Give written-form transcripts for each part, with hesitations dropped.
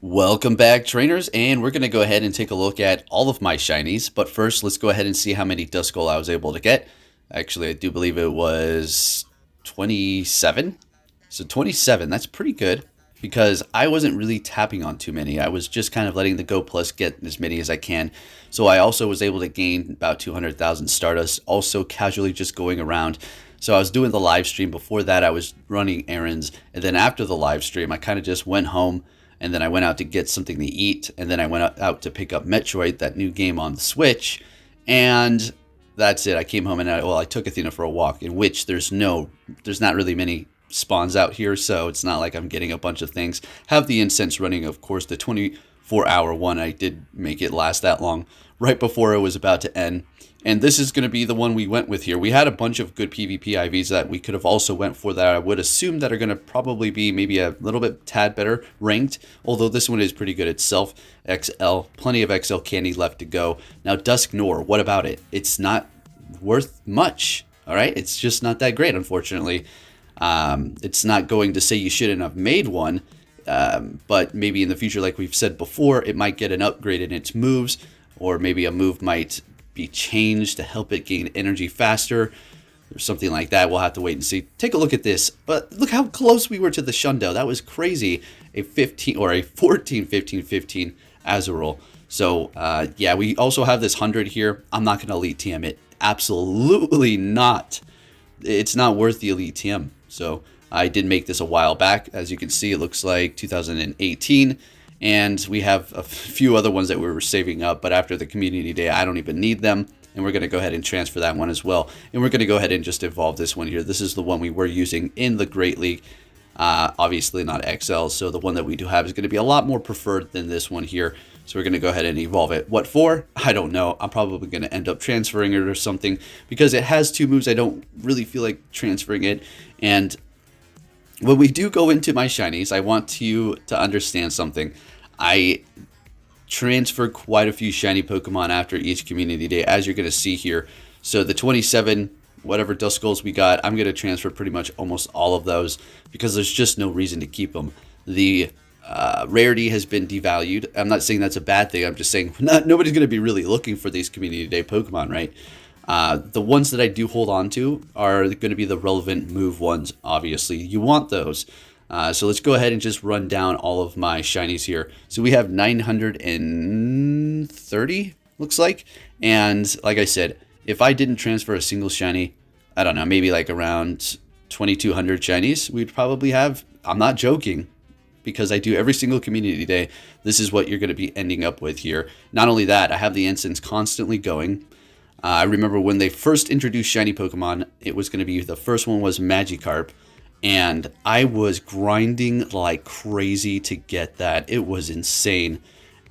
Welcome back, trainers, and we're going to go ahead and take a look at all of my shinies. But first, let's go ahead and see how many Duskull I was able to get. Actually, I do believe it was 27. So 27, that's pretty good because I wasn't really tapping on too many. I was just kind of letting the Go Plus get as many as I can. So I also was able to gain about 200,000 Stardust, also casually just going around. So I was doing the live stream. Before that, I was running errands. And then after the live stream, I kind of just went home. And then I went out to get something to eat, and then I went out to pick up Metroid, that new game on the Switch, and that's it. I came home and I took Athena for a walk, in which there's not really many spawns out here, so it's not like I'm getting a bunch of things. Have the incense running, of course, the 24-hour one. I did make it last that long, right before it was about to end. And this is going to be the one we went with here. We had a bunch of good PvP IVs that we could have also went for that I would assume that are going to probably be maybe a little bit tad better ranked. Although this one is pretty good itself. XL, plenty of XL candy left to go. Now Dusknoir, what about it? It's not worth much. All right, it's just not that great, unfortunately. It's not going to say you shouldn't have made one. But maybe in the future, like we've said before, it might get an upgrade in its moves. Or maybe a move might be changed to help it gain energy faster or something like that. We'll have to wait and see. Take a look at this. But look how close we were to the Shundo. That was crazy. A 15 or a 14, 15, 15 Azurill. So yeah, we also have this 100 here. I'm not going to elite TM it. Absolutely not. It's not worth the elite TM. So I did make this a while back. As you can see, it looks like 2018. And we have a few other ones that we were saving up, but after the community day, I don't even need them. And we're going to go ahead and transfer that one as well. And we're going to go ahead and just evolve this one here. This is the one we were using in the Great League. Obviously not XL, so the one that we do have is going to be a lot more preferred than this one here. So we're going to go ahead and evolve it. What for? I don't know. I'm probably going to end up transferring it or something because it has two moves. I don't really feel like transferring it. And when we do go into my shinies, I want you to understand something. I transfer quite a few shiny Pokemon after each community day, as you're going to see here. So the 27, whatever Duskulls we got, I'm going to transfer pretty much almost all of those because there's just no reason to keep them. The rarity has been devalued. I'm not saying that's a bad thing. I'm just saying nobody's going to be really looking for these community day Pokemon, right? The ones that I do hold on to are going to be the relevant move ones, obviously. You want those. So let's go ahead and just run down all of my shinies here. So we have 930, looks like. And like I said, if I didn't transfer a single shiny, I don't know, maybe like around 2,200 shinies, we'd probably have. I'm not joking, because I do every single community day. This is what you're going to be ending up with here. Not only that, I have the incense constantly going. I remember when they first introduced shiny Pokemon, it was going to be, the first one was Magikarp. And I was grinding like crazy to get that. It was insane.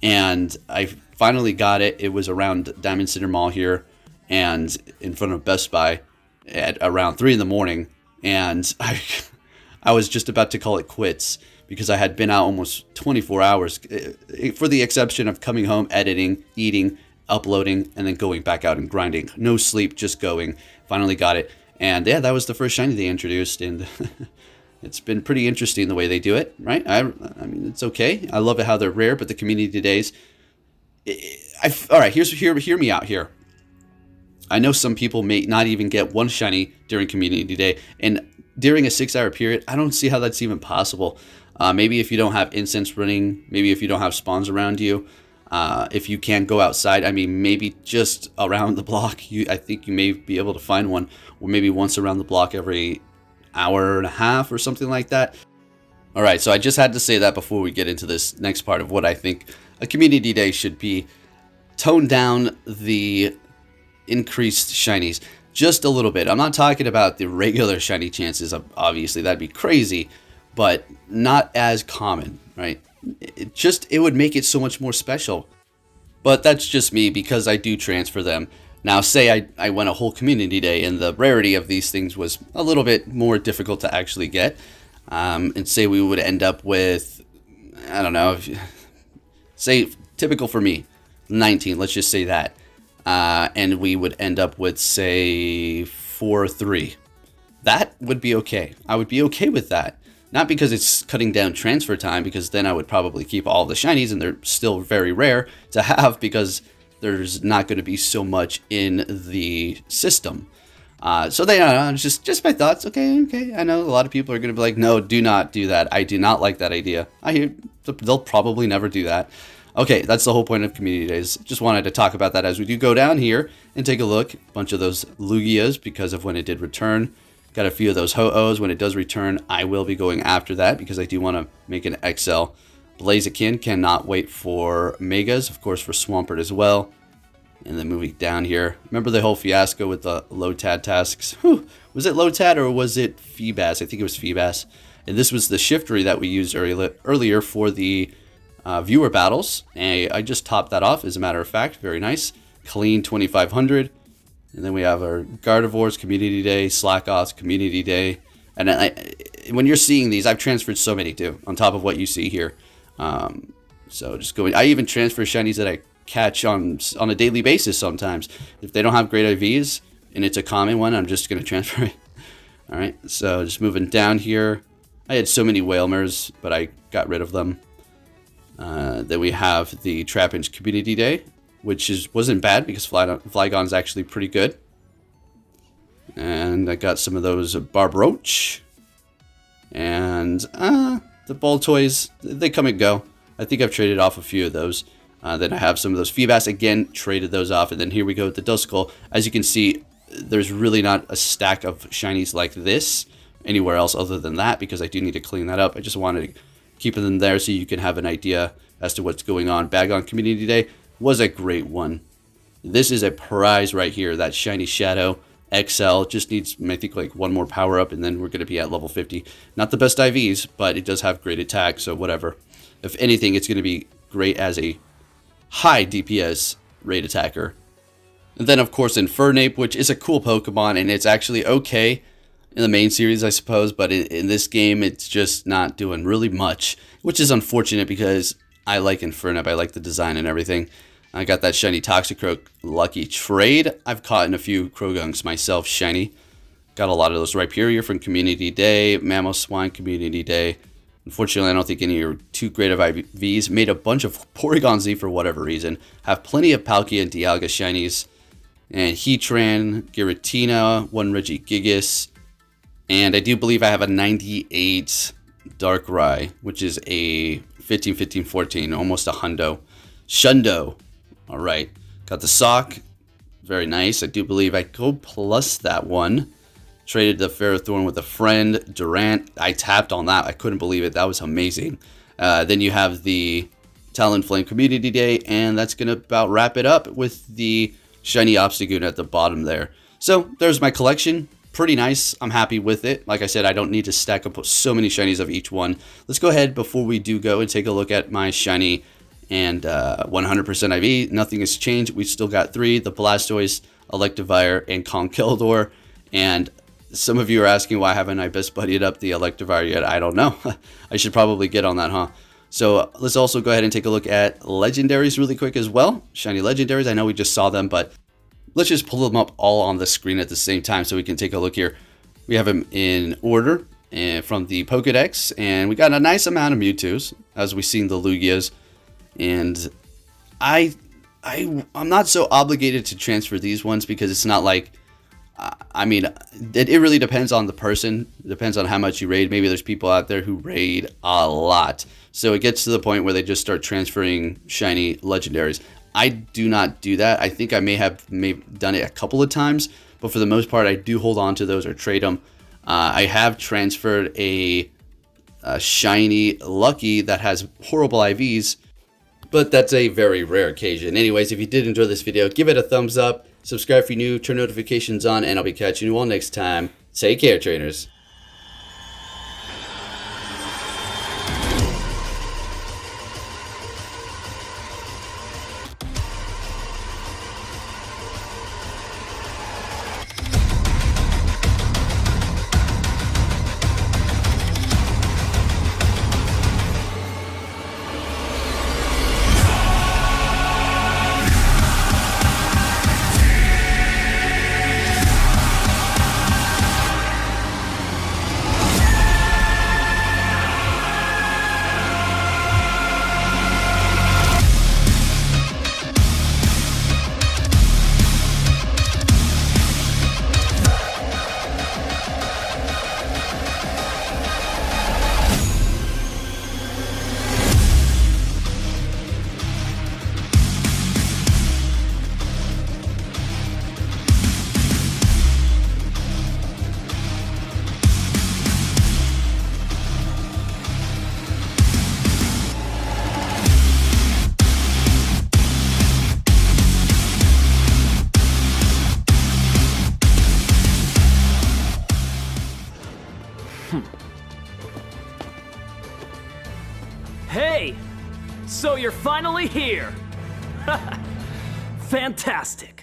And I finally got it. It was around Diamond Center Mall here and in front of Best Buy at around 3 in the morning. And I was just about to call it quits because I had been out almost 24 hours for the exception of coming home, editing, eating, uploading, and then going back out and grinding. No sleep, just going. Finally got it. And yeah, that was the first shiny they introduced, and it's been pretty interesting the way they do it, right? I mean, it's okay. I love it how they're rare, but the community days. All right, hear me out here. I know some people may not even get one shiny during community day, and during a 6-hour period, I don't see how that's even possible. Maybe if you don't have incense running, maybe if you don't have spawns around you. If you can't go outside, I mean, maybe just around the block, I think you may be able to find one, or maybe once around the block every hour and a half or something like that. All right, so I just had to say that before we get into this next part of what I think a community day should be. Tone down the increased shinies just a little bit. I'm not talking about the regular shiny chances, obviously, that'd be crazy, but not as common, right? It would make it so much more special. But that's just me because I do transfer them. Now, say I went a whole community day and the rarity of these things was a little bit more difficult to actually get. And say we would end up with, I don't know, say typical for me, 19, let's just say that. And we would end up with, say, 4 or 3. That would be okay. I would be okay with that. Not because it's cutting down transfer time, because then I would probably keep all the shinies, and they're still very rare to have because there's not going to be so much in the system. So they just my thoughts. Okay. I know a lot of people are going to be like, no, do not do that. I do not like that idea. I hear they'll probably never do that. Okay, that's the whole point of community days. Just wanted to talk about that as we do go down here and take a look. A bunch of those Lugias because of when it did return. Got a few of those Ho-Ohs. When it does return, I will be going after that because I do want to make an XL. Blaziken, cannot wait for Megas, of course for Swampert as well. And then moving down here, remember the whole fiasco with the Lotad tasks? Whew. Was it Lotad or was it Feebas? I think it was Feebas. And this was the Shiftery that we used earlier for the viewer battles. And I just topped that off, as a matter of fact. Very nice. Clean 2500. And then we have our Gardevoirs, Community Day, Slackoths, Community Day. And when you're seeing these, I've transferred so many too, on top of what you see here. So just going, I even transfer shinies that I catch on a daily basis sometimes. If they don't have great IVs and it's a common one, I'm just going to transfer it. All right, so just moving down here. I had so many Whalmers, but I got rid of them. Then we have the Trapinch Community Day, which wasn't bad because Flygon's actually pretty good. And I got some of those Barbroach. And the Ball Toys, they come and go. I think I've traded off a few of those. Then I have some of those Feebas, again, traded those off. And then here we go with the Duskull. As you can see, there's really not a stack of shinies like this anywhere else other than that, because I do need to clean that up. I just wanted to keep them there so you can have an idea as to what's going on. Bagon Community Day was a great one. This is a prize right here, that Shiny Shadow XL. Just needs, I think, like one more power up, and then we're going to be at level 50. Not the best IVs, but it does have great attack, so whatever. If anything, it's going to be great as a high DPS raid attacker. And then, of course, Infernape, which is a cool Pokemon, and it's actually okay in the main series, I suppose, but in this game, it's just not doing really much, which is unfortunate because I like Infernape. I like the design and everything. I got that shiny Toxicroak lucky trade. I've caught in a few Croagunks myself shiny. Got a lot of those Rhyperior from Community Day, Mamoswine Community Day. Unfortunately, I don't think any are too great of IVs. Made a bunch of Porygon Z for whatever reason. Have plenty of Palkia and Dialga shinies. And Heatran, Giratina, one Regigigas. And I do believe I have a 98 Darkrai, which is a 15, 15, 14, almost a hundo. Shundo. All right. Got the sock. Very nice. I do believe I go plus that one. Traded the Ferrothorn with a friend. Durant. I tapped on that. I couldn't believe it. That was amazing. Then you have the Talonflame Community Day. And that's going to about wrap it up with the shiny Obstagoon at the bottom there. So there's my collection. Pretty nice. I'm happy with it. Like I said, I don't need to stack up so many shinies of each one. Let's go ahead before we do go and take a look at my shiny and 100% IV. Nothing has changed. We've still got 3, the Blastoise, Electivire, and Conkeldurr. And some of you are asking why haven't I best buddied up the Electivire yet? I don't know. I should probably get on that, huh? So let's also go ahead and take a look at Legendaries really quick as well. Shiny Legendaries. I know we just saw them, but let's just pull them up all on the screen at the same time so we can take a look here. We have them in order and from the Pokedex, and we got a nice amount of Mewtwo's, as we've seen the Lugias. And I'm not so obligated to transfer these ones because it's not like, I mean, it really depends on the person. It depends on how much you raid. Maybe there's people out there who raid a lot. So it gets to the point where they just start transferring shiny Legendaries. I do not do that. I think I may have done it a couple of times, but for the most part, I do hold on to those or trade them. I have transferred a shiny Lucky that has horrible IVs, but that's a very rare occasion. Anyways, if you did enjoy this video, give it a thumbs up, subscribe if you're new, turn notifications on, and I'll be catching you all next time. Take care, trainers. So you're finally here! Fantastic!